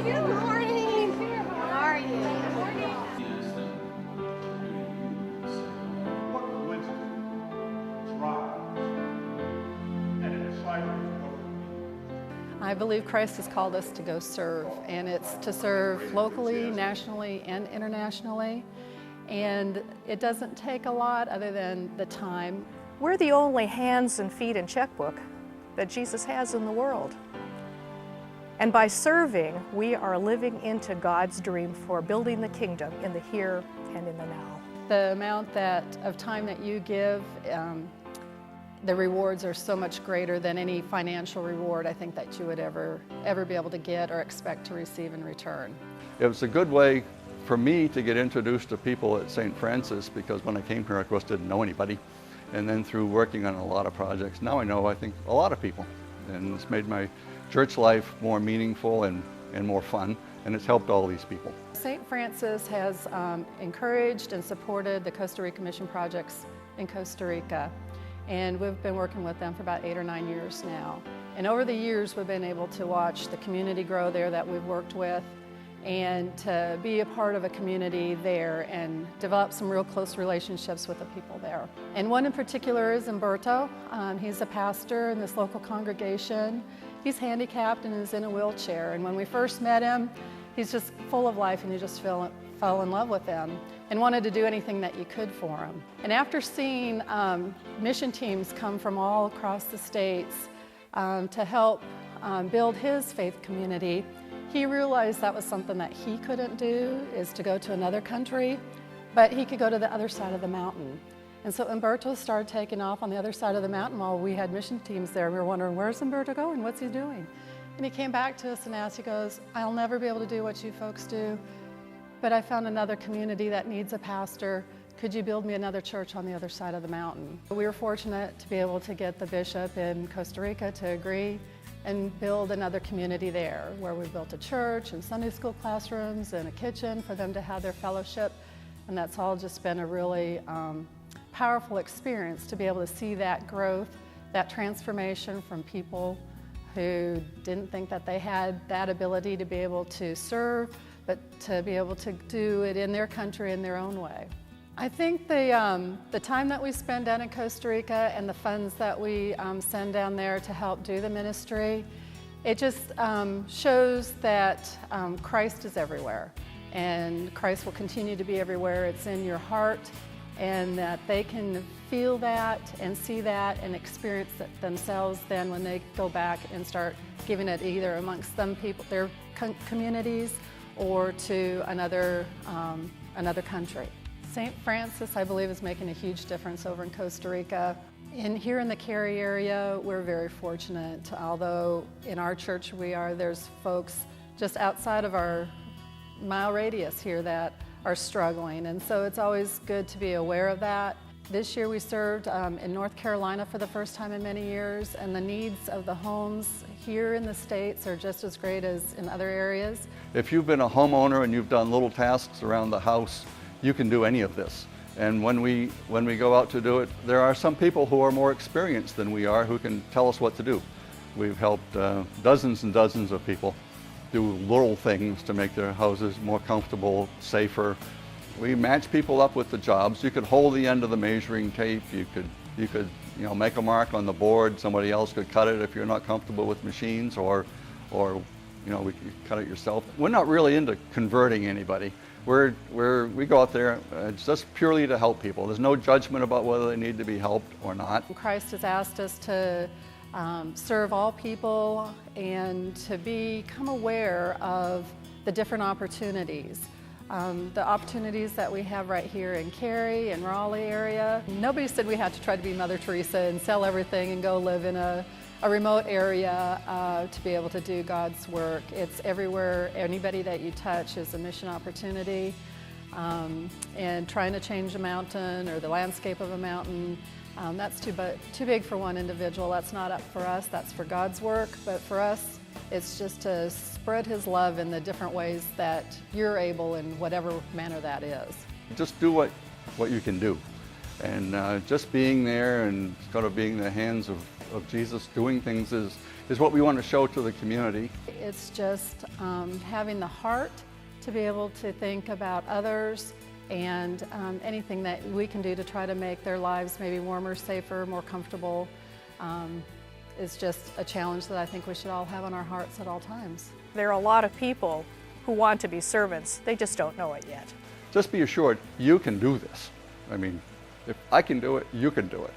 Good morning. How are you? Good morning. What wisdom drives and excitement? I believe Christ has called us to go serve, and it's to serve locally, nationally, and internationally. And it doesn't take a lot other than the time. We're the only hands and feet and checkbook that Jesus has in the world. And by serving, we are living into God's dream for building the kingdom in the here and in the now. The amount of time that you give, the rewards are so much greater than any financial reward I think that you would ever be able to get or expect to receive in return. It was a good way for me to get introduced to people at St. Francis, because when I came here, of course, didn't know anybody. And then through working on a lot of projects, now I know, I think, a lot of people. And it's made my church life more meaningful and more fun, and it's helped all these people. St. Francis has encouraged and supported the Costa Rica mission projects in Costa Rica. And we've been working with them for about 8 or 9 years now. And over the years, we've been able to watch the community grow there that we've worked with, and to be a part of a community there and develop some real close relationships with the people there. And one in particular is Umberto. He's a pastor in this local congregation. He's handicapped and is in a wheelchair. And when we first met him, he's just full of life, and you just fell in love with him and wanted to do anything that you could for him. And after seeing mission teams come from all across the states to help build his faith community, he realized that was something that he couldn't do, is to go to another country, but he could go to the other side of the mountain. And so Umberto started taking off on the other side of the mountain while we had mission teams there. We were wondering, where's Umberto going? What's he doing? And he came back to us and asked, he goes, I'll never be able to do what you folks do, but I found another community that needs a pastor. Could you build me another church on the other side of the mountain? We were fortunate to be able to get the bishop in Costa Rica to agree and build another community there, where we built a church and Sunday school classrooms and a kitchen for them to have their fellowship. And that's all just been a really powerful experience to be able to see that growth, that transformation from people who didn't think that they had that ability to be able to serve, but to be able to do it in their country in their own way. I think the time that we spend down in Costa Rica and the funds that we send down there to help do the ministry, it just shows that Christ is everywhere, and Christ will continue to be everywhere. It's in your heart, and that they can feel that and see that and experience it themselves then when they go back and start giving it either amongst them people, their communities, or to another country. St. Francis, I believe, is making a huge difference over in Costa Rica. Here in the Cary area, we're very fortunate. Although in our church there's folks just outside of our mile radius here that are struggling, and so it's always good to be aware of that. This year we served in North Carolina for the first time in many years, and the needs of the homes here in the States are just as great as in other areas. If you've been a homeowner and you've done little tasks around the house, you can do any of this. And when we go out to do it, there are some people who are more experienced than we are who can tell us what to do. We've helped dozens and dozens of people do little things to make their houses more comfortable, safer. We match people up with the jobs. You could hold the end of the measuring tape. You could make a mark on the board. Somebody else could cut it if you're not comfortable with machines, or we cut it yourself. We're not really into converting anybody. We go out there just purely to help people. There's no judgment about whether they need to be helped or not. Christ has asked us to serve all people and to become aware of the different opportunities. The opportunities that we have right here in Cary and Raleigh area. Nobody said we had to try to be Mother Teresa and sell everything and go live in a remote area to be able to do God's work. It's everywhere. Anybody that you touch is a mission opportunity. And trying to change a mountain or the landscape of a mountain, that's too big for one individual. That's not up for us. That's for God's work. But for us, it's just to spread His love in the different ways that you're able, in whatever manner that is. Just do what you can do. And just being there and sort of being the hands of of Jesus doing things is what we want to show to the community. It's just having the heart to be able to think about others and anything that we can do to try to make their lives maybe warmer, safer, more comfortable is just a challenge that I think we should all have on our hearts at all times. There are a lot of people who want to be servants, they just don't know it yet. Just be assured you can do this. I mean, if I can do it, you can do it.